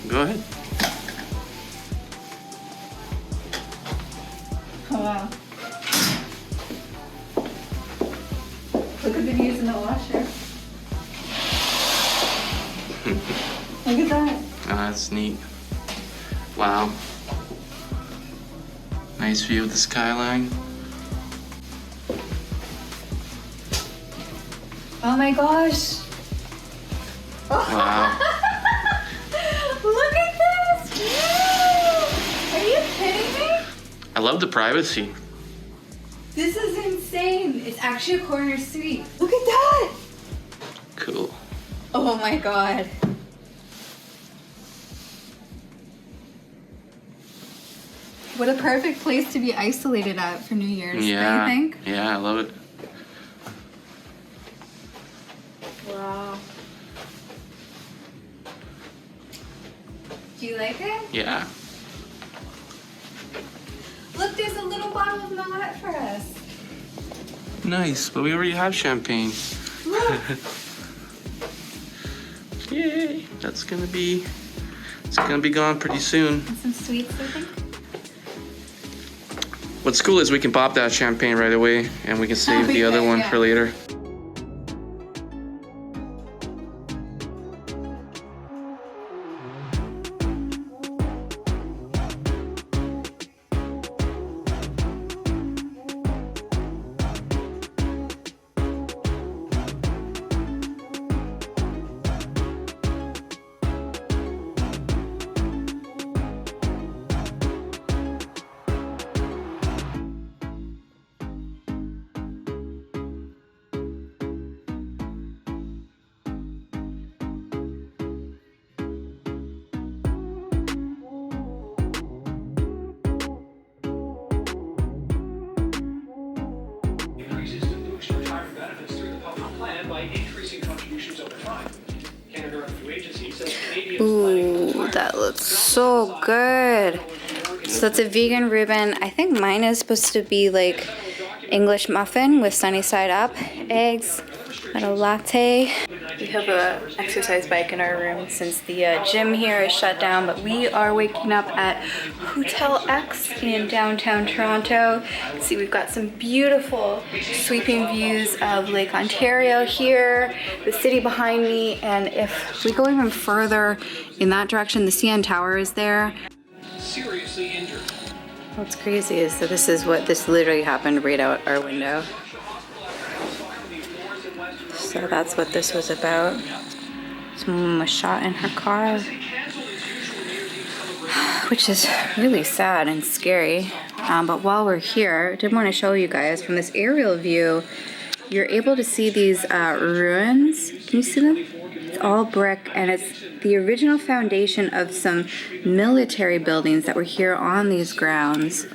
Go ahead. Oh wow. Look at the views in the washer. Look at that. Oh, that's neat. Wow. Nice view of the skyline. Oh my gosh. Wow. Look at this! Woo! Are you kidding me? I love the privacy. This is insane. It's actually a corner suite. Look at that! Cool. Oh my god. What a perfect place to be isolated at for New Year's, Yeah. don't you think? Yeah, I love it. Wow. Do you like it? Yeah. Look, there's a little bottle of Moet for us. Nice, but we already have champagne. Look. Yay! It's gonna be gone pretty soon. And some sweets, I think. What's cool is we can pop that champagne right away, and we can save the other one for later. Ooh, that looks so good. So that's a vegan Reuben. I think mine is supposed to be like English muffin with sunny side up, eggs, and a latte. We have a exercise bike in our room since the gym here is shut down, but we are waking up at Hotel X in downtown Toronto. See, we've got some beautiful sweeping views of Lake Ontario here, the city behind me, and if we go even further in that direction, the CN Tower is there. Seriously injured. What's crazy is that this literally happened right out our window. So that's what this was about. Someone was shot in her car, which is really sad and scary. But while we're here, I did want to show you guys from this aerial view, you're able to see these ruins. Can you see them? It's all brick, and it's the original foundation of some military buildings that were here on these grounds.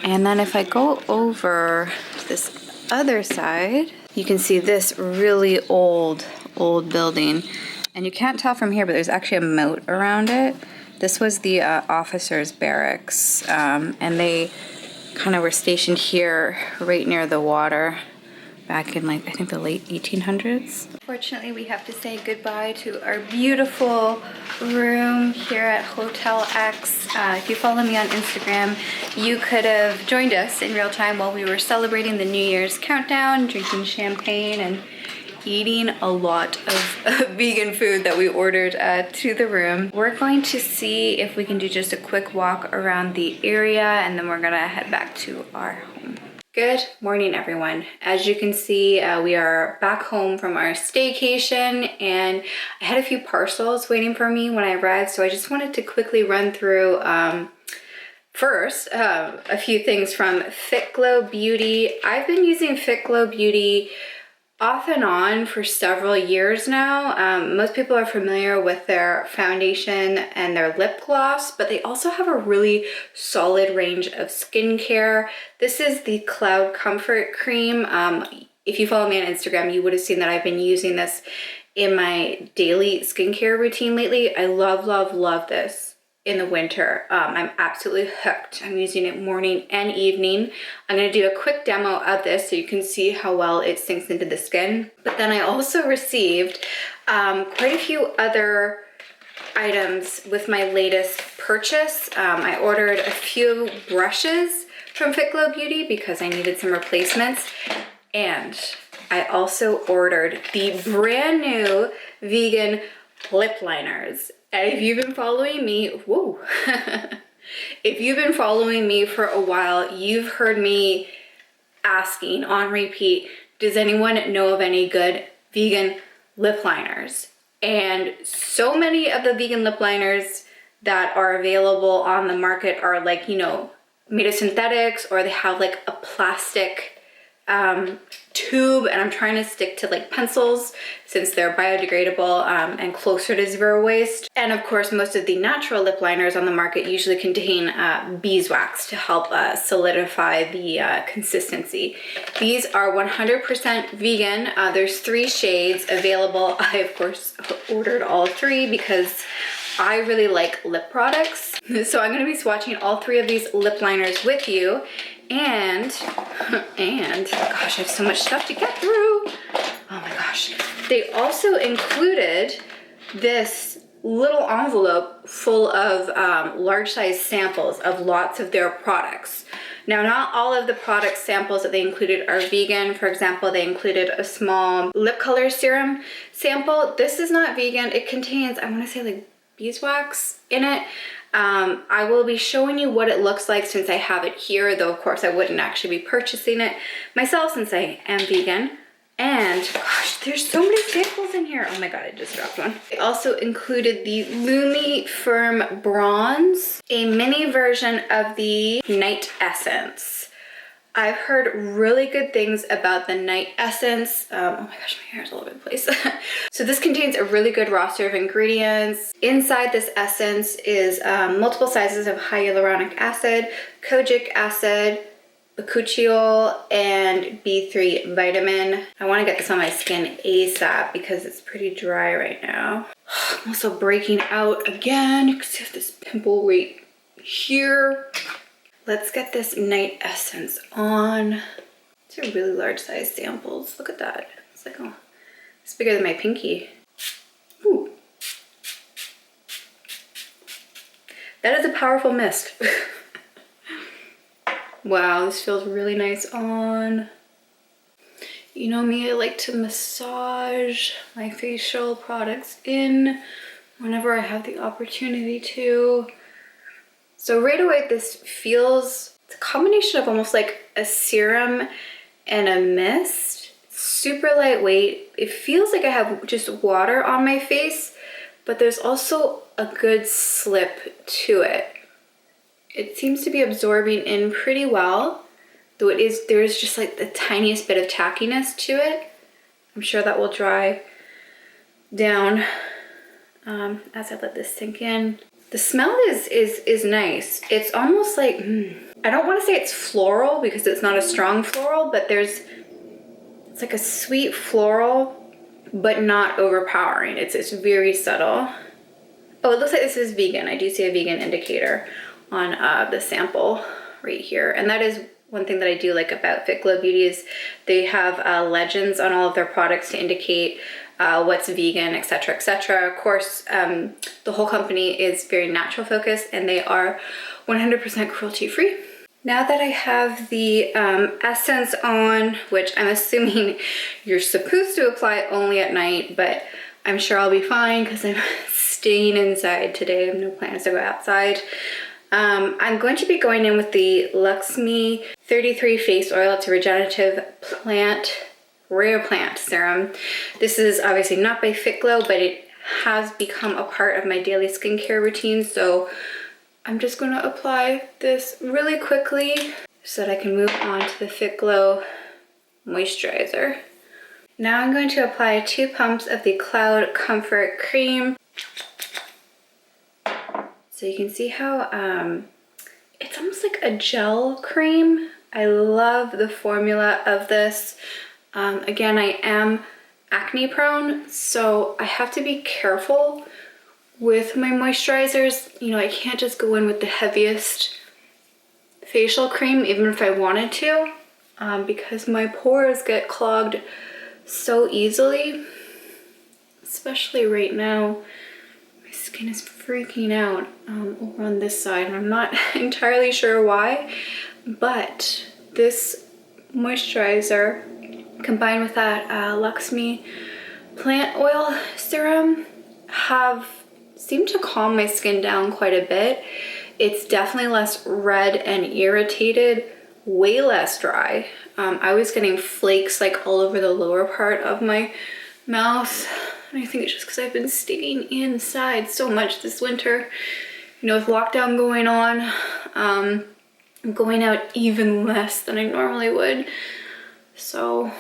And then if I go over to this other side, you can see this really old building. And you can't tell from here, but there's actually a moat around it. This was the officers' barracks, and they kind of were stationed here right near the water back in, like, I think the late 1800s. Fortunately, we have to say goodbye to our beautiful room here at Hotel X. If you follow me on Instagram, you could have joined us in real time while we were celebrating the New Year's countdown, drinking champagne and eating a lot of vegan food that we ordered to the room. We're going to see if we can do just a quick walk around the area, and then we're gonna head back to our home. Good morning, everyone. As you can see, we are back home from our staycation, and I had a few parcels waiting for me when I arrived, so I just wanted to quickly run through first a few things from FitGlow Beauty. I've been using FitGlow Beauty off and on for several years now. Most people are familiar with their foundation and their lip gloss, but they also have a really solid range of skincare. This is the Cloud Comfort Cream. If you follow me on Instagram, you would have seen that I've been using this in my daily skincare routine lately. I love, love, love this in the winter. I'm absolutely hooked. I'm using it morning and evening. I'm gonna do a quick demo of this so you can see how well it sinks into the skin. But then I also received quite a few other items with my latest purchase. I ordered a few brushes from FitGlow Beauty because I needed some replacements. And I also ordered the brand new vegan lip liners. And if you've been following me, whoa, if you've been following me for a while, you've heard me asking on repeat, does anyone know of any good vegan lip liners? And so many of the vegan lip liners that are available on the market are like, you know, made of synthetics, or they have like a plastic tube, and I'm trying to stick to like pencils since they're biodegradable and closer to zero waste. And of course, most of the natural lip liners on the market usually contain beeswax to help solidify the consistency. These are 100% vegan. There's 3 shades available. I of course ordered all 3 because I really like lip products. So I'm gonna be swatching all 3 of these lip liners with you. And gosh, I have so much stuff to get through. Oh my gosh. They also included this little envelope full of large size samples of lots of their products. Now, not all of the product samples that they included are vegan. For example, they included a small lip color serum sample. This is not vegan. It contains, I wanna say like beeswax in it. I will be showing you what it looks like since I have it here, though of course I wouldn't actually be purchasing it myself since I am vegan. And gosh, there's so many samples in here. Oh my god, I just dropped one. They also included the Lumi Firm Bronze, a mini version of the Night Essence. I've heard really good things about the Night Essence. Oh my gosh, my hair is all over the place. So this contains a really good roster of ingredients. Inside this essence is multiple sizes of hyaluronic acid, kojic acid, bakuchiol, and B3 vitamin. I want to get this on my skin ASAP because it's pretty dry right now. I'm also breaking out again. You can see this pimple right here. Let's get this Night Essence on. These are really large size samples. Look at that. It's like, oh, it's bigger than my pinky. Ooh. That is a powerful mist. Wow, this feels really nice on. You know me, I like to massage my facial products in whenever I have the opportunity to. So right away, this feels, it's a combination of almost like a serum and a mist. It's super lightweight. It feels like I have just water on my face, but there's also a good slip to it. It seems to be absorbing in pretty well, though there's just like the tiniest bit of tackiness to it. I'm sure that will dry down as I let this sink in. The smell is nice. It's almost like, I don't want to say it's floral because it's not a strong floral, but it's like a sweet floral, but not overpowering. It's very subtle. Oh, it looks like this is vegan. I do see a vegan indicator on the sample right here. And that is one thing that I do like about FitGlow Beauty is they have legends on all of their products to indicate what's vegan, etc., etc. Of course, the whole company is very natural focused and they are 100% cruelty free. Now that I have the essence on, which I'm assuming you're supposed to apply only at night, but I'm sure I'll be fine because I'm staying inside today. I have no plans to go outside. I'm going to be going in with the Luxme 33 face oil. It's a regenerative rare plant serum. This is obviously not by FitGlow, but it has become a part of my daily skincare routine. So I'm just going to apply this really quickly so that I can move on to the FitGlow moisturizer. Now I'm going to apply 2 pumps of the Cloud Comfort Cream. So you can see how it's almost like a gel cream. I love the formula of this. Again, I am acne prone, so I have to be careful with my moisturizers. You know, I can't just go in with the heaviest facial cream, even if I wanted to, because my pores get clogged so easily, especially right now. My skin is freaking out over on this side, and I'm not entirely sure why, but this moisturizer combined with that Luxme plant oil serum have seemed to calm my skin down quite a bit. It's definitely less red and irritated, way less dry. I was getting flakes like all over the lower part of my mouth, and I think it's just because I've been staying inside so much this winter. You know, with lockdown going on, I'm going out even less than I normally would. So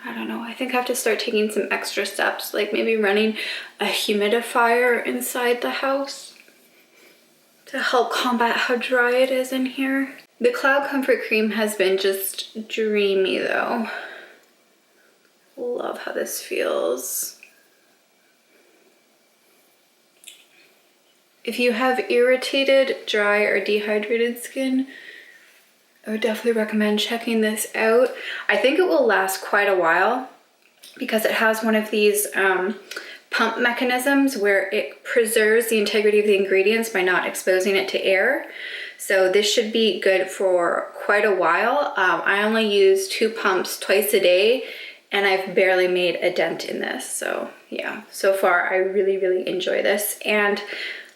I don't know, I think I have to start taking some extra steps, like maybe running a humidifier inside the house to help combat how dry it is in here. The Cloud Comfort Cream has been just dreamy though. Love how this feels. If you have irritated, dry, or dehydrated skin, I would definitely recommend checking this out. I think it will last quite a while because it has one of these pump mechanisms where it preserves the integrity of the ingredients by not exposing it to air. So this should be good for quite a while. I only use 2 pumps twice a day, and I've barely made a dent in this. So yeah, so far I really, really enjoy this, and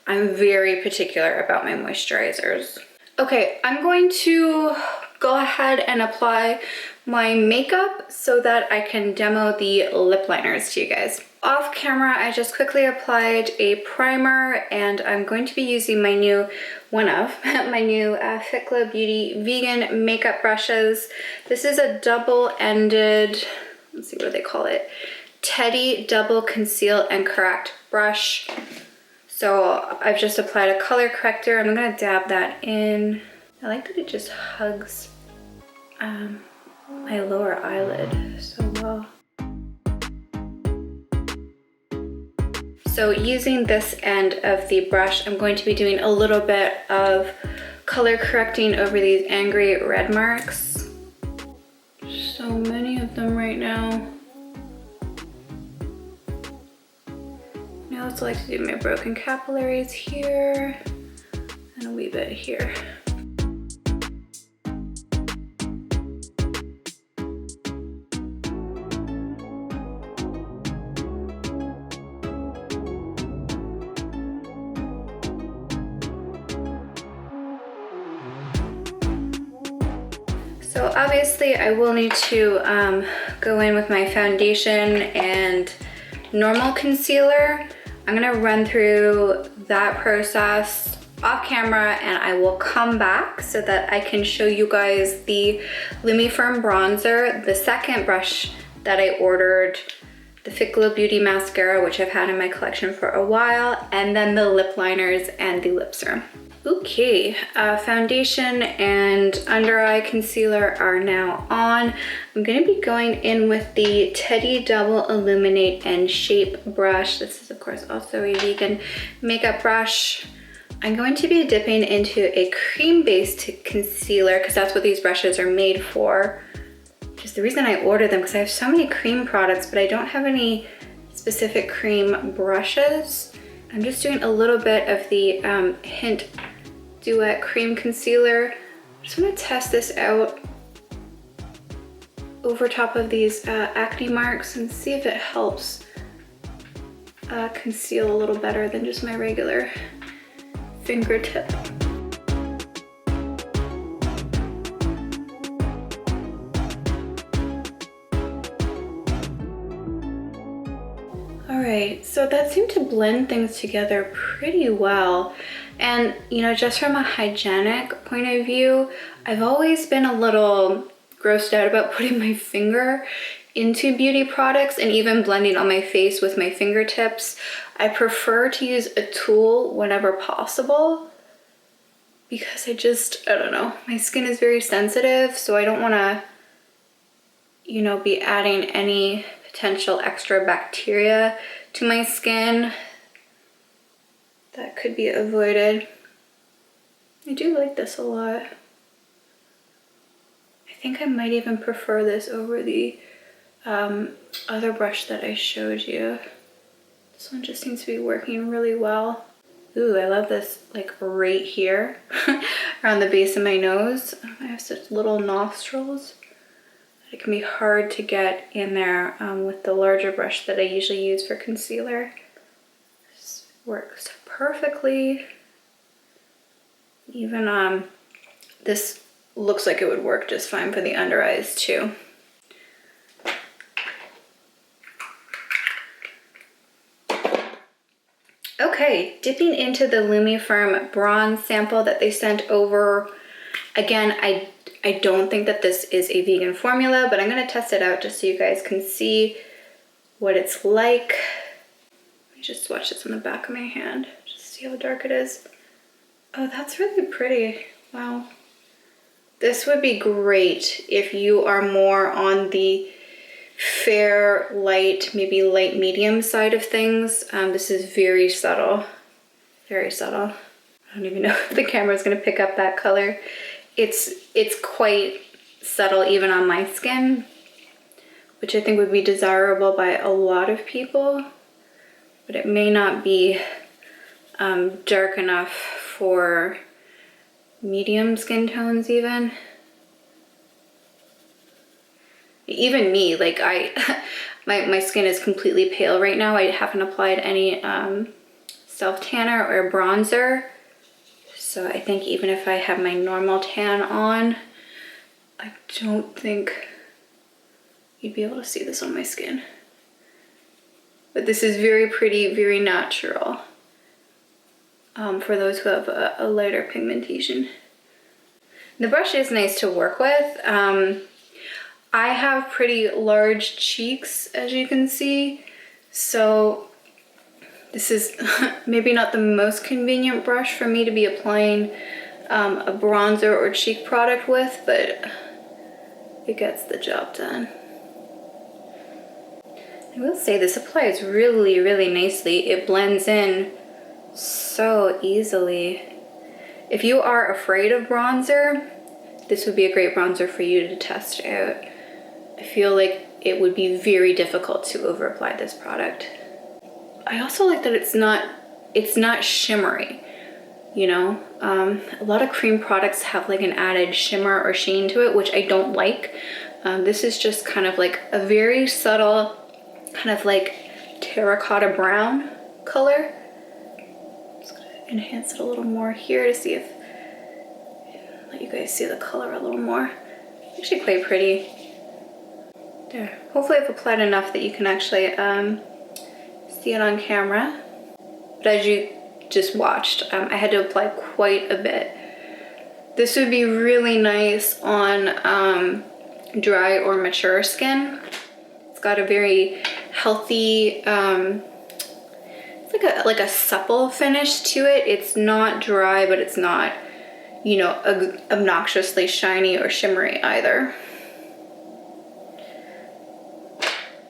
I'm very particular about my moisturizers. Okay, I'm going to go ahead and apply my makeup so that I can demo the lip liners to you guys. Off camera, I just quickly applied a primer, and I'm going to be using my new, FitGlow Beauty vegan makeup brushes. This is a double-ended, let's see what they call it, Teddy Double Conceal and Correct brush. So I've just applied a color corrector. I'm gonna dab that in. I like that it just hugs my lower eyelid so well. So using this end of the brush, I'm going to be doing a little bit of color correcting over these angry red marks. So many of them right now. I also like to do my broken capillaries here and a wee bit here. So obviously I will need to go in with my foundation and normal concealer. I'm gonna run through that process off camera, and I will come back so that I can show you guys the Lumi Firm bronzer, the second brush that I ordered, the FitGlow Beauty mascara, which I've had in my collection for a while, and then the lip liners and the lip serum. Okay, foundation and under eye concealer are now on. I'm gonna be going in with the Teddy Double Illuminate and Shape brush. This is of course also a vegan makeup brush. I'm going to be dipping into a cream-based concealer because that's what these brushes are made for. Which is the reason I ordered them, because I have so many cream products, but I don't have any specific cream brushes. I'm just doing a little bit of the Hint Duet Cream Concealer. I just want to test this out over top of these acne marks and see if it helps conceal a little better than just my regular fingertip. Okay, so that seemed to blend things together pretty well. And, you know, just from a hygienic point of view, I've always been a little grossed out about putting my finger into beauty products and even blending on my face with my fingertips. I prefer to use a tool whenever possible because I don't know, my skin is very sensitive, so I don't want to, you know, be adding any potential extra bacteria to my skin that could be avoided. I do like this a lot. I think I might even prefer this over the other brush that I showed you. This one just seems to be working really well. Ooh, I love this like right here around the base of my nose. I have such little nostrils. It can be hard to get in there with the larger brush that I usually use for concealer. This works perfectly. Even this looks like it would work just fine for the under eyes too. Okay, dipping into the Lumifirm bronze sample that they sent over. Again, I don't think that this is a vegan formula, but I'm gonna test it out just so you guys can see what it's like. Let me just swatch this on the back of my hand, just see how dark it is. Oh, that's really pretty, wow. This would be great if you are more on the fair, light, maybe light medium side of things. This is very subtle, very subtle. I don't even know if the camera is gonna pick up that color. It's quite subtle even on my skin, which I think would be desirable by a lot of people, but it may not be dark enough for medium skin tones even. Even me, like my skin is completely pale right now. I haven't applied any self tanner or bronzer. So I think even if I have my normal tan on, I don't think you'd be able to see this on my skin. But this is very pretty, very natural for those who have a lighter pigmentation. The brush is nice to work with. I have pretty large cheeks, as you can see, so this is maybe not the most convenient brush for me to be applying a bronzer or cheek product with, but it gets the job done. I will say this applies really, really nicely. It blends in so easily. If you are afraid of bronzer, this would be a great bronzer for you to test out. I feel like it would be very difficult to over apply this product. I also like that it's not shimmery, you know? A lot of cream products have like an added shimmer or sheen to it, which I don't like. This is just kind of like a very subtle, kind of like terracotta brown color. Just gonna enhance it a little more here to see if, let you guys see the color a little more. Actually quite pretty. There, hopefully I've applied enough that you can actually see it on camera. But as you just watched, I had to apply quite a bit. This would be really nice on dry or mature skin. It's got a very healthy, it's like a supple finish to it. It's not dry, but it's not, you know, obnoxiously shiny or shimmery either.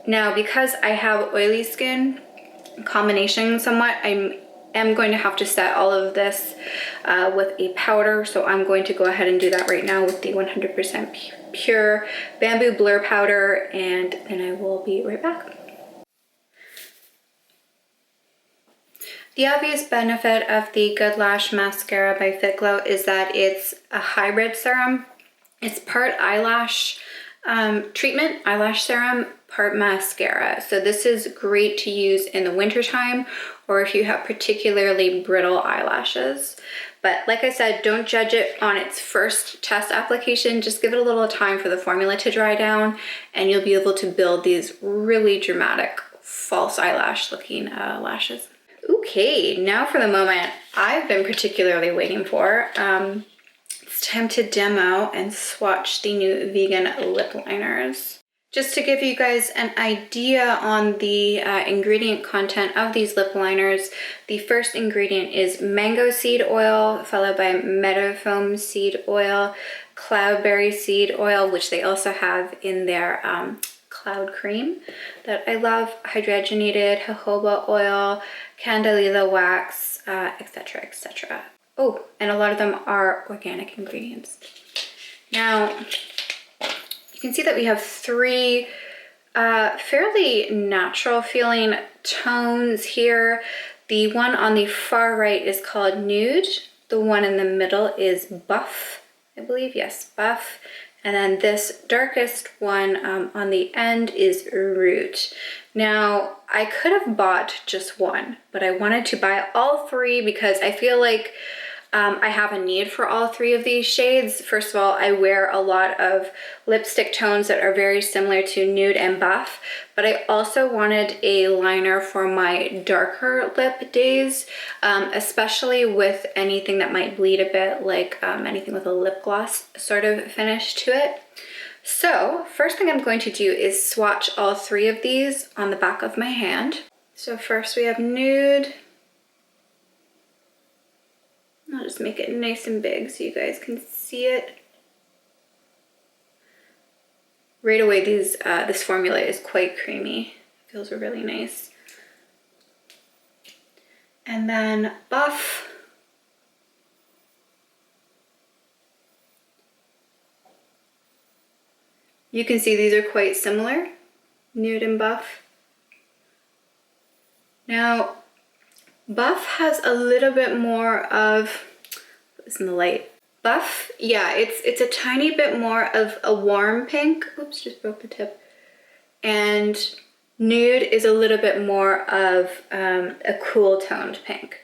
Now, because I have oily skin, combination somewhat, I am going to have to set all of this with a powder, so I'm going to go ahead and do that right now with the 100% pure bamboo blur powder, and then I will be right back. The obvious benefit of the Good Lash Mascara by FitGlow is that it's a hybrid serum. It's part eyelash treatment, eyelash serum, part mascara. So this is great to use in the wintertime or if you have particularly brittle eyelashes. But like I said, don't judge it on its first test application. Just give it a little time for the formula to dry down and you'll be able to build these really dramatic false eyelash looking lashes. Okay, now for the moment I've been particularly waiting for. It's time to demo and swatch the new vegan lip liners. Just to give you guys an idea on the ingredient content of these lip liners, the first ingredient is mango seed oil, followed by meadow foam seed oil, cloudberry seed oil, which they also have in their cloud cream that I love, hydrogenated jojoba oil, candelilla wax, etc., etc. Oh, and a lot of them are organic ingredients. Now, you can see that we have three fairly natural feeling tones here. The one on the far right is called Nude. The one in the middle is Buff, I believe, yes, Buff. And then this darkest one on the end is Root. Now, I could have bought just one, but I wanted to buy all three because I feel like I have a need for all three of these shades. First of all, I wear a lot of lipstick tones that are very similar to Nude and Buff, but I also wanted a liner for my darker lip days, especially with anything that might bleed a bit, like anything with a lip gloss sort of finish to it. So first thing I'm going to do is swatch all three of these on the back of my hand. So first we have Nude. I'll just make it nice and big so you guys can see it. Right away, this formula is quite creamy. Feels really nice. And then Buff. You can see these are quite similar, Nude and Buff. Now, Buff has a little bit more of, put this in the light. Buff, yeah, it's a tiny bit more of a warm pink. Oops, just broke the tip. And Nude is a little bit more of a cool toned pink.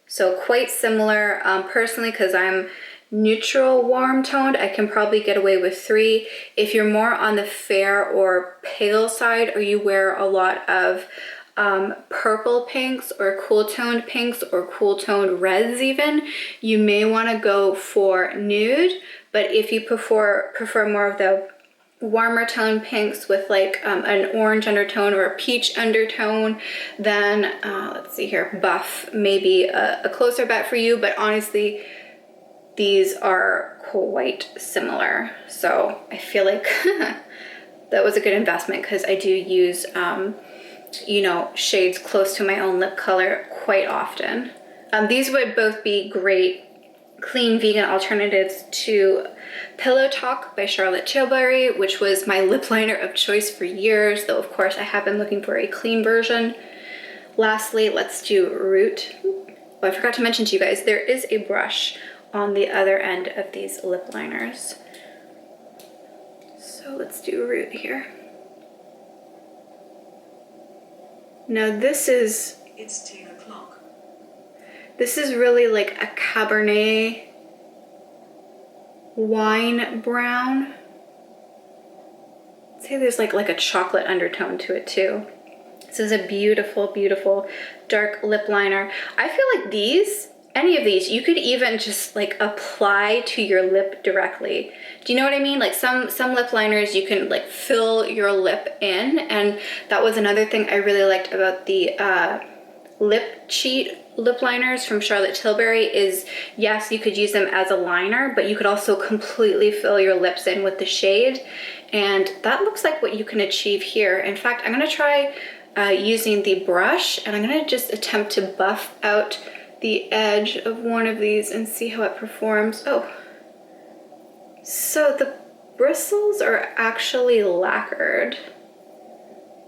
So quite similar. Personally, because I'm neutral warm toned, I can probably get away with 3. If you're more on the fair or pale side, or you wear a lot of purple pinks or cool toned pinks or cool toned reds even, you may want to go for Nude. But if you prefer more of the warmer tone pinks with like an orange undertone or a peach undertone, then let's see here, Buff may be a closer bet for you, but honestly these are quite similar. So I feel like that was a good investment because I do use you know, shades close to my own lip color quite often. These would both be great clean vegan alternatives to Pillow Talk by Charlotte Tilbury, which was my lip liner of choice for years, though of course I have been looking for a clean version. Lastly, let's do Root. Oh, I forgot to mention to you guys, there is a brush on the other end of these lip liners. So let's do Root here. Now this is, it's 10 o'clock. This is really like a Cabernet wine brown. I'd say there's like a chocolate undertone to it too. This is a beautiful, beautiful dark lip liner. I feel like any of these, you could even just like apply to your lip directly. Do you know what I mean? Like some lip liners you can like fill your lip in, and that was another thing I really liked about the Lip Cheat lip liners from Charlotte Tilbury is, yes, you could use them as a liner, but you could also completely fill your lips in with the shade, and that looks like what you can achieve here. In fact, I'm gonna try using the brush, and I'm gonna just attempt to buff out the edge of one of these and see how it performs. Oh, so the bristles are actually lacquered.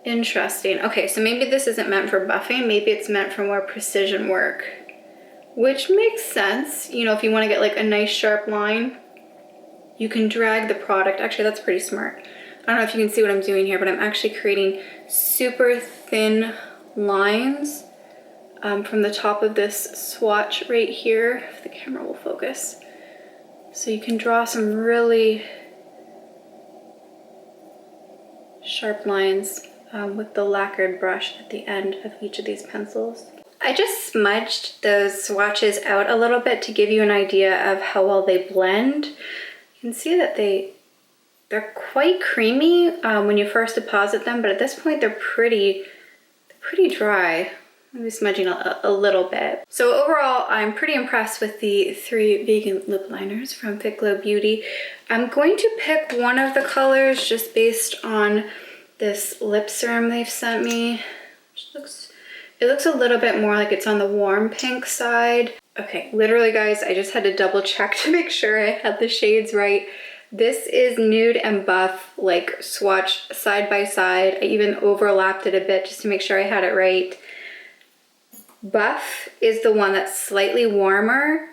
Interesting. Okay, so maybe this isn't meant for buffing, maybe it's meant for more precision work, which makes sense. You know, if you want to get like a nice sharp line, you can drag the product. Actually, that's pretty smart. I don't know if you can see what I'm doing here, but I'm actually creating super thin lines from the top of this swatch right here, if the camera will focus. So you can draw some really sharp lines with the lacquered brush at the end of each of these pencils. I just smudged those swatches out a little bit to give you an idea of how well they blend. You can see that they're quite creamy when you first deposit them, but at this point they're pretty dry. Maybe smudging a little bit. So overall, I'm pretty impressed with the 3 vegan lip liners from FitGlow Beauty. I'm going to pick one of the colors just based on this lip serum they've sent me. It looks a little bit more like it's on the warm pink side. Okay, literally guys, I just had to double check to make sure I had the shades right. This is nude and buff, like swatched side by side. I even overlapped it a bit just to make sure I had it right. Buff is the one that's slightly warmer,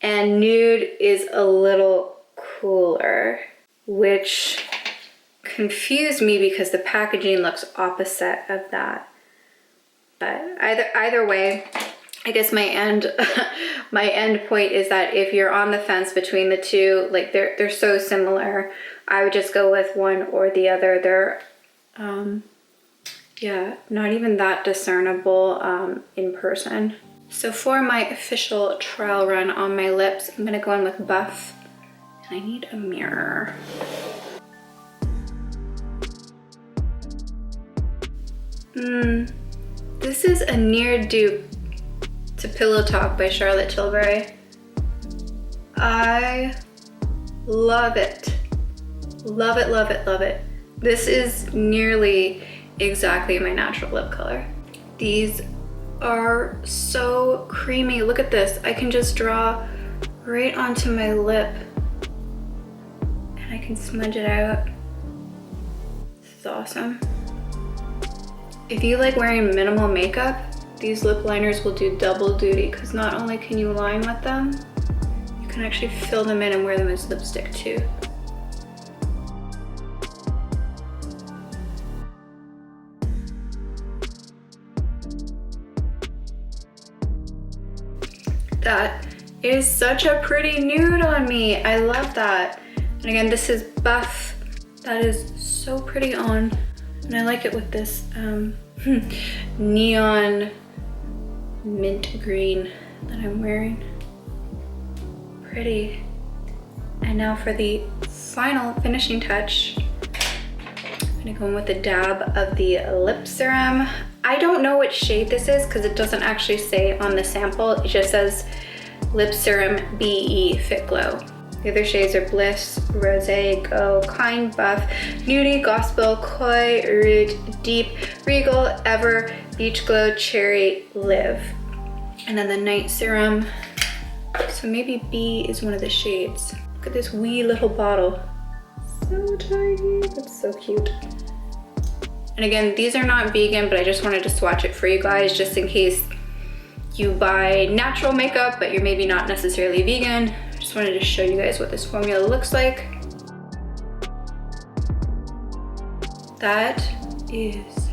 and nude is a little cooler, which confused me because the packaging looks opposite of that. But either way, I guess my end point is that if you're on the fence between the two, like they're so similar, I would just go with one or the other. They're yeah, not even that discernible in person. So for my official trial run on my lips, I'm gonna go in with Buff, and I need a mirror. This is a near dupe to Pillow Talk by Charlotte Tilbury. I love it. Love it, love it, love it. This is nearly exactly my natural lip color. These are so creamy. Look at this. I can just draw right onto my lip and I can smudge it out. This is awesome. If you like wearing minimal makeup, these lip liners will do double duty because not only can you line with them, you can actually fill them in and wear them as lipstick too. That is such a pretty nude on me. I love that. And again, this is Buff. That is so pretty on. And I like it with this neon mint green that I'm wearing. Pretty. And now for the final finishing touch, I'm gonna go in with a dab of the lip serum. I don't know what shade this is because it doesn't actually say on the sample. It just says Lip Serum BE Fit Glow. The other shades are Bliss, Rosé, Go, Kind, Buff, Nudie, Gospel, Koi, Root, Deep, Regal, Ever, Beach Glow, Cherry, Live. And then the night serum. So maybe B is one of the shades. Look at this wee little bottle. So tiny, that's so cute. And again, these are not vegan, but I just wanted to swatch it for you guys just in case you buy natural makeup, but you're maybe not necessarily vegan. I just wanted to show you guys what this formula looks like. That is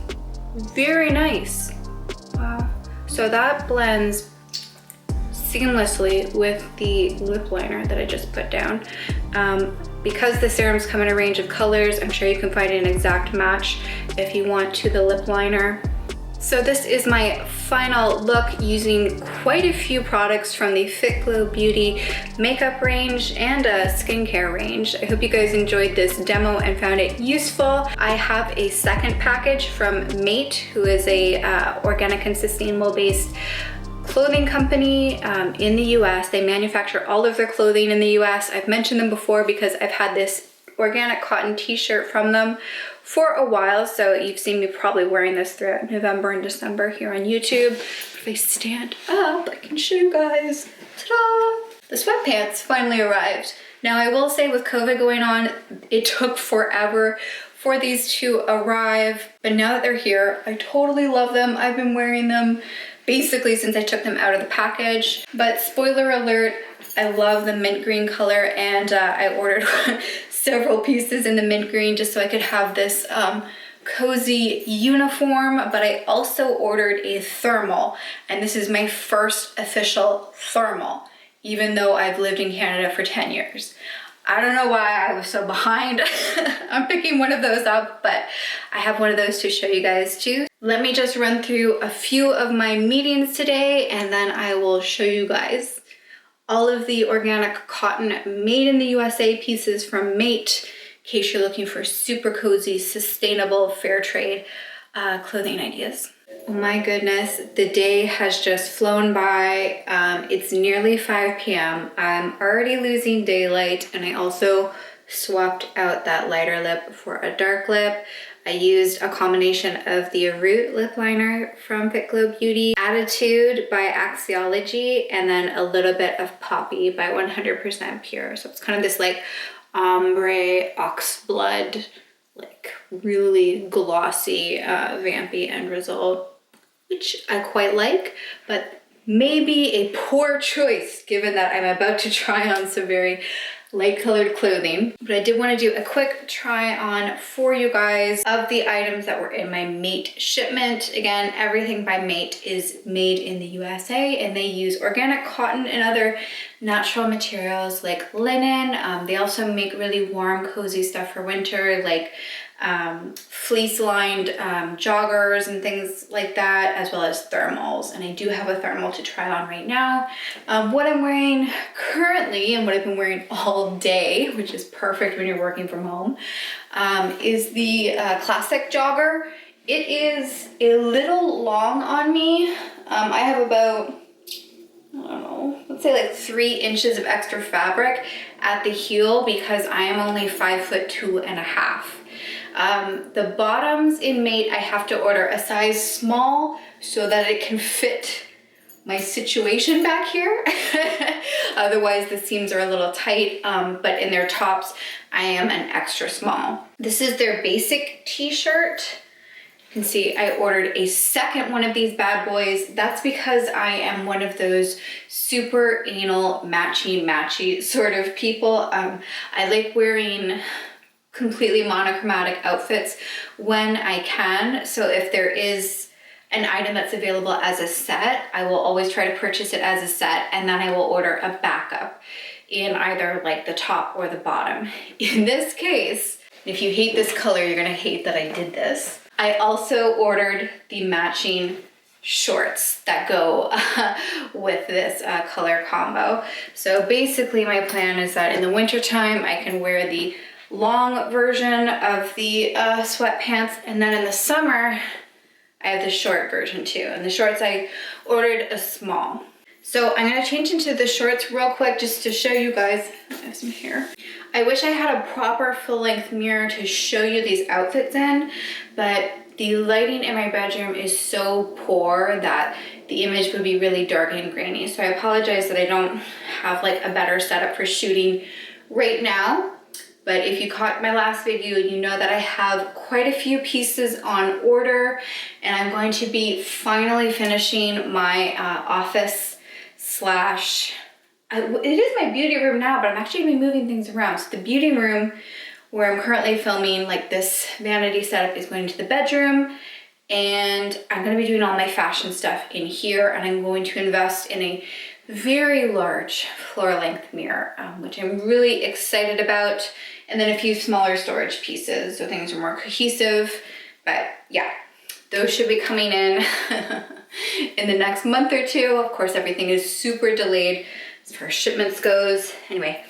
very nice. Wow. So that blends seamlessly with the lip liner that I just put down. Because the serums come in a range of colors, I'm sure you can find an exact match if you want to the lip liner. So this is my final look using quite a few products from the FitGlow Beauty makeup range and skincare range. I hope you guys enjoyed this demo and found it useful. I have a second package from Mate, who is a organic and sustainable based clothing company in the US. They manufacture all of their clothing in the US. I've mentioned them before because I've had this organic cotton t-shirt from them for a while, so you've seen me probably wearing this throughout November and December here on YouTube. If I stand up, I can show you guys. Ta-da! The sweatpants finally arrived. Now I will say with COVID going on, it took forever for these to arrive, but now that they're here, I totally love them. I've been wearing them basically since I took them out of the package. But spoiler alert, I love the mint green color, and I ordered several pieces in the mint green just so I could have this cozy uniform, but I also ordered a thermal, and this is my first official thermal, even though I've lived in Canada for 10 years. I don't know why I was so behind on picking one of those up, but I have one of those to show you guys too. Let me just run through a few of my meetings today, and then I will show you guys all of the organic cotton made in the USA pieces from Mate, in case you're looking for super cozy, sustainable, fair trade clothing ideas. Oh my goodness, the day has just flown by. It's nearly 5 p.m. I'm already losing daylight, and I also swapped out that lighter lip for a dark lip. I used a combination of the Root lip liner from FitGlow Beauty, Attitude by Axiology, and then a little bit of Poppy by 100% Pure. So it's kind of this like ombre oxblood, like really glossy, vampy end result, which I quite like, but maybe a poor choice given that I'm about to try on some very light colored clothing. But I did want to do a quick try on for you guys of the items that were in my Mate shipment. Again, everything by Mate is made in the USA, and they use organic cotton and other natural materials like linen. They also make really warm, cozy stuff for winter, like fleece lined joggers and things like that, as well as thermals. And I do have a thermal to try on right now. What I'm wearing currently, and what I've been wearing all day, which is perfect when you're working from home, is the classic jogger. It is a little long on me. I have about, I don't know, let's say like 3 inches of extra fabric at the heel because I am only 5'2.5". The bottoms in Mate, I have to order a size small so that it can fit my situation back here. Otherwise the seams are a little tight, but in their tops, I am an extra small. This is their basic t-shirt. You can see I ordered a second one of these bad boys. That's because I am one of those super anal matchy sort of people. I like wearing completely monochromatic outfits when I can. So if there is an item that's available as a set, I will always try to purchase it as a set, and then I will order a backup in either like the top or the bottom. In this case, if you hate this color, you're gonna hate that I did this. I also ordered the matching shorts that go with this color combo. So basically my plan is that in the winter time, I can wear the long version of the sweatpants, and then in the summer I have the short version too. And the shorts, I ordered a small. So I'm gonna change into the shorts real quick just to show you guys. I have some hair. I wish I had a proper full-length mirror to show you these outfits in, but the lighting in my bedroom is so poor that the image would be really dark and grainy. So I apologize that I don't have like a better setup for shooting right now. But if you caught my last video, you know that I have quite a few pieces on order, and I'm going to be finally finishing my office slash, it is my beauty room now, but I'm actually gonna be moving things around. So the beauty room where I'm currently filming, like this vanity setup, is going to the bedroom, and I'm gonna be doing all my fashion stuff in here, and I'm going to invest in a very large floor length mirror, which I'm really excited about. And then a few smaller storage pieces so things are more cohesive. But yeah, those should be coming in in the next month or two. Of course, everything is super delayed as far as shipments goes. Anyway,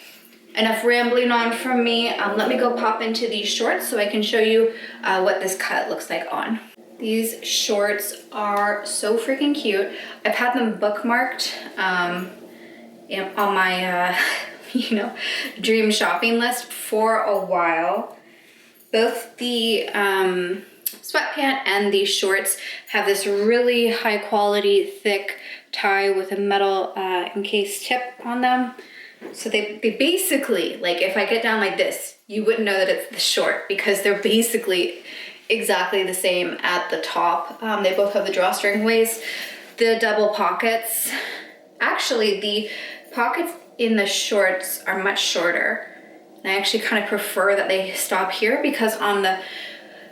enough rambling on from me. Let me go pop into these shorts so I can show you what this cut looks like on. These shorts are so freaking cute. I've had them bookmarked on my dream shopping list for a while. Both the sweatpant and the shorts have this really high quality, thick tie with a metal encased tip on them. So they basically, like if I get down like this, you wouldn't know that it's the short because they're basically exactly the same at the top. They both have the drawstring waist, the double pockets. Actually, the pockets in the shorts are much shorter. And I actually kind of prefer that they stop here because on the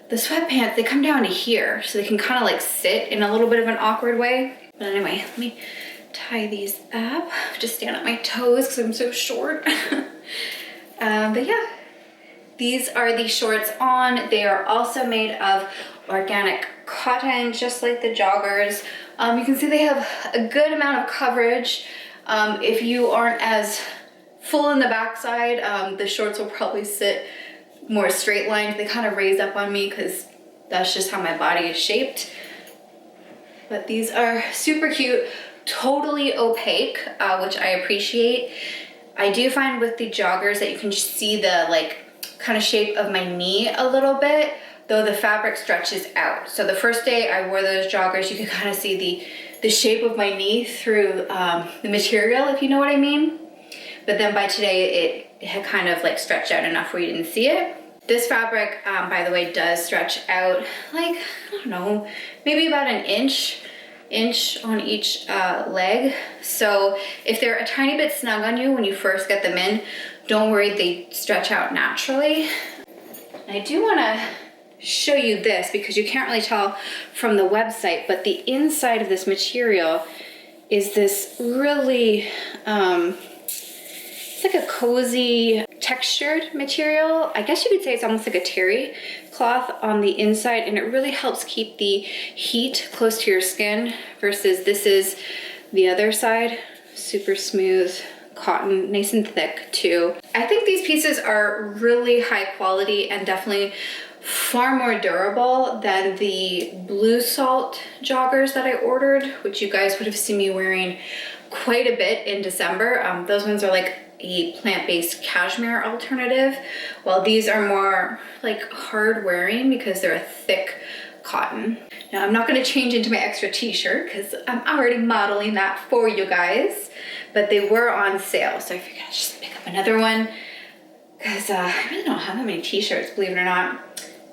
sweatpants, they come down to here. So they can kind of like sit in a little bit of an awkward way. But anyway, let me tie these up. Just stand on my toes because I'm so short. But yeah, these are the shorts on. They are also made of organic cotton, just like the joggers. You can see they have a good amount of coverage. If you aren't as full in the backside, the shorts will probably sit more straight lined. They kind of raise up on me because that's just how my body is shaped. But these are super cute, totally opaque, which I appreciate. I do find with the joggers that you can just see the like kind of shape of my knee a little bit, though the fabric stretches out. So the first day I wore those joggers, you could kind of see the shape of my knee through the material, if you know what I mean. But then by today, it had kind of like stretched out enough where you didn't see it. This fabric, by the way, does stretch out like, I don't know, maybe about an inch on each leg. So if they're a tiny bit snug on you when you first get them in, don't worry, they stretch out naturally. And I do want to show you this because you can't really tell from the website, but the inside of this material is this really, it's like a cozy textured material. I guess you could say it's almost like a terry cloth on the inside, and it really helps keep the heat close to your skin versus this is the other side. Super smooth cotton, nice and thick too. I think these pieces are really high quality and definitely far more durable than the blue salt joggers that I ordered, which you guys would have seen me wearing quite a bit in December. Those ones are like a plant-based cashmere alternative, while these are more like hard wearing because they're a thick cotton. Now I'm not going to change into my extra t-shirt because I'm already modeling that for you guys, but they were on sale, so I figured I'd just pick up another one because I really don't have that many t-shirts, believe it or not.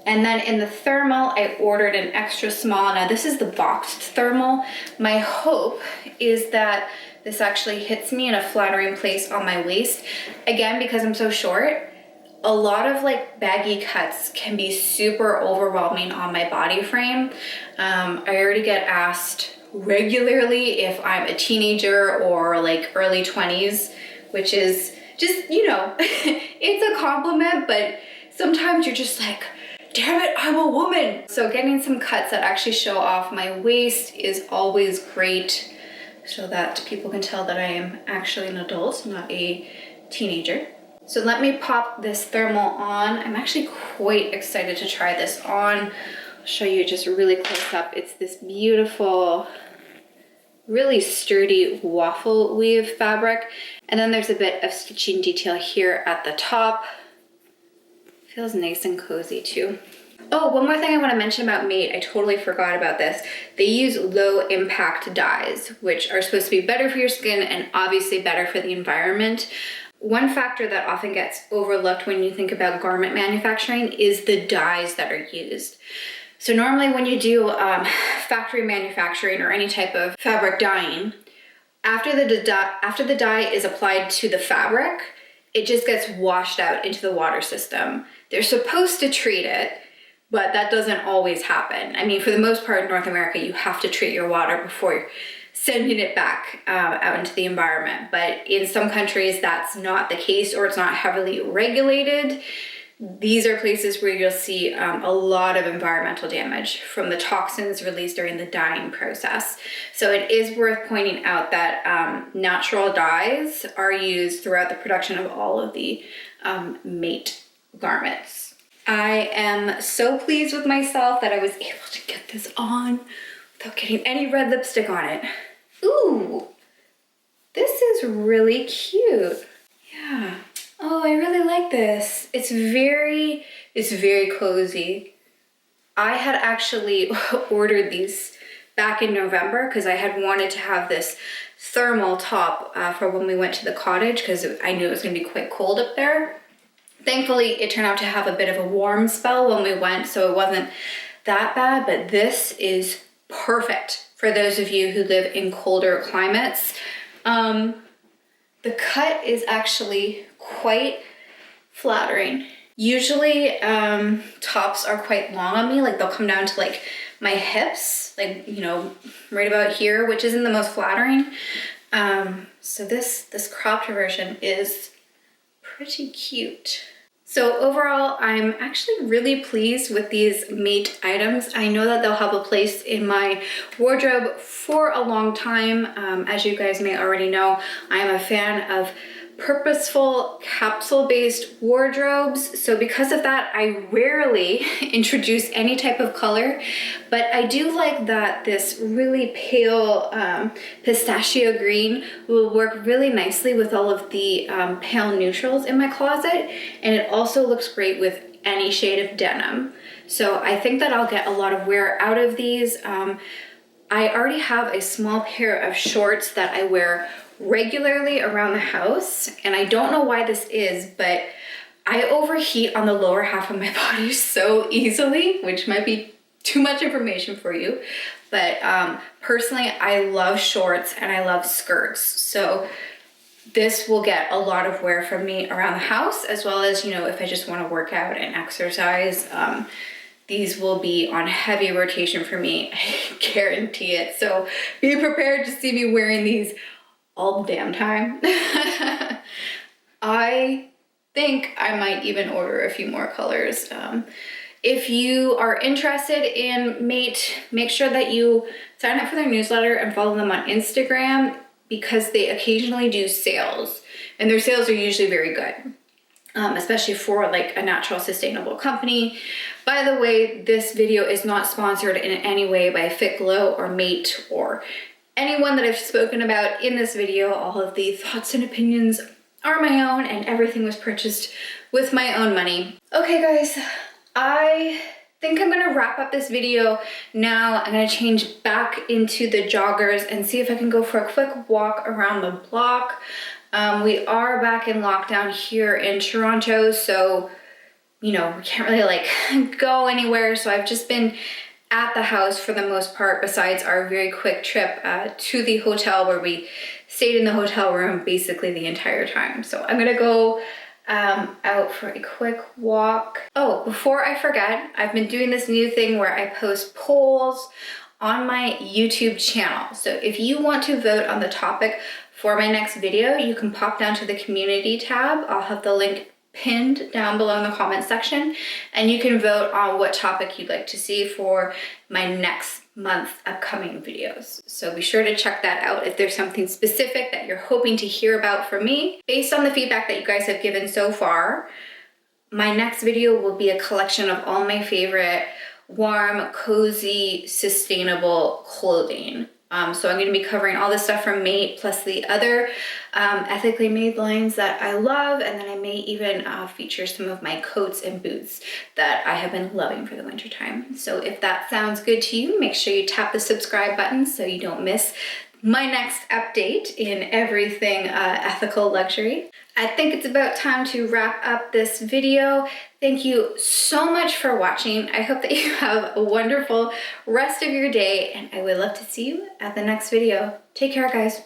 And then in the thermal, I ordered an extra small. Now this is the boxed thermal. My hope is that this actually hits me in a flattering place on my waist. Again, because I'm so short, a lot of like baggy cuts can be super overwhelming on my body frame. I already get asked regularly if I'm a teenager or like early 20s, which is just, you know, it's a compliment, but sometimes you're just like, damn it, I'm a woman. So getting some cuts that actually show off my waist is always great so that people can tell that I am actually an adult, not a teenager. So let me pop this thermal on. I'm actually quite excited to try this on. I'll show you just really close up. It's this beautiful, really sturdy waffle weave fabric. And then there's a bit of stitching detail here at the top. Feels nice and cozy too. Oh, one more thing I want to mention about Mate. I totally forgot about this. They use low impact dyes, which are supposed to be better for your skin and obviously better for the environment. One factor that often gets overlooked when you think about garment manufacturing is the dyes that are used. So normally when you do factory manufacturing or any type of fabric dyeing, after the dye is applied to the fabric, it just gets washed out into the water system. They're supposed to treat it, but that doesn't always happen. I mean, for the most part in North America, you have to treat your water before sending it back out into the environment. But in some countries, that's not the case, or it's not heavily regulated. These are places where you'll see a lot of environmental damage from the toxins released during the dyeing process. So it is worth pointing out that natural dyes are used throughout the production of all of the Mate garments. I am so pleased with myself that I was able to get this on without getting any red lipstick on it. Ooh, this is really cute. Yeah. Oh, I really like this. It's very cozy. I had actually ordered these back in November because I had wanted to have this thermal top for when we went to the cottage because I knew it was gonna be quite cold up there. Thankfully, it turned out to have a bit of a warm spell when we went, so it wasn't that bad, but this is perfect for those of you who live in colder climates. The cut is actually quite flattering. Usually, tops are quite long on me, like they'll come down to like my hips, like, you know, right about here, which isn't the most flattering. So this cropped version is pretty cute. So overall, I'm actually really pleased with these Mate items. I know that they'll have a place in my wardrobe for a long time. As you guys may already know, I am a fan of purposeful capsule-based wardrobes. So because of that, I rarely introduce any type of color, but I do like that this really pale pistachio green will work really nicely with all of the pale neutrals in my closet, and it also looks great with any shade of denim. So I think that I'll get a lot of wear out of these. I already have a small pair of shorts that I wear regularly around the house, and I don't know why this is, but I overheat on the lower half of my body so easily, which might be too much information for you, but personally I love shorts and I love skirts, so this will get a lot of wear from me around the house, as well as, you know, if I just want to work out and exercise. These will be on heavy rotation for me, I guarantee it. So be prepared to see me wearing these all the damn time. I think I might even order a few more colors. If you are interested in Mate, make sure that you sign up for their newsletter and follow them on Instagram, because they occasionally do sales, and their sales are usually very good, especially for like a natural sustainable company. By the way, this video is not sponsored in any way by FitGlow or Mate or anyone that I've spoken about in this video. All of the thoughts and opinions are my own, and everything was purchased with my own money. Okay guys, I think I'm gonna wrap up this video now. I'm gonna change back into the joggers and see if I can go for a quick walk around the block. We are back in lockdown here in Toronto, so you know, we can't really like go anywhere. So I've just been at the house for the most part, besides our very quick trip to the hotel, where we stayed in the hotel room basically the entire time. So I'm gonna go out for a quick walk. Oh, before I forget, I've been doing this new thing where I post polls on my YouTube channel. So if you want to vote on the topic for my next video, you can pop down to the community tab. I'll have the link pinned down below in the comment section, and you can vote on what topic you'd like to see for my next month upcoming videos. So be sure to check that out if there's something specific that you're hoping to hear about from me. Based on the feedback that you guys have given so far, my next video will be a collection of all my favorite warm, cozy, sustainable clothing. So I'm going to be covering all this stuff from Mate, plus the other ethically made lines that I love, and then I may even feature some of my coats and boots that I have been loving for the winter time. So if that sounds good to you, make sure you tap the subscribe button so you don't miss my next update in everything ethical luxury. I think it's about time to wrap up this video. Thank you so much for watching. I hope that you have a wonderful rest of your day, and I would love to see you at the next video. Take care, guys.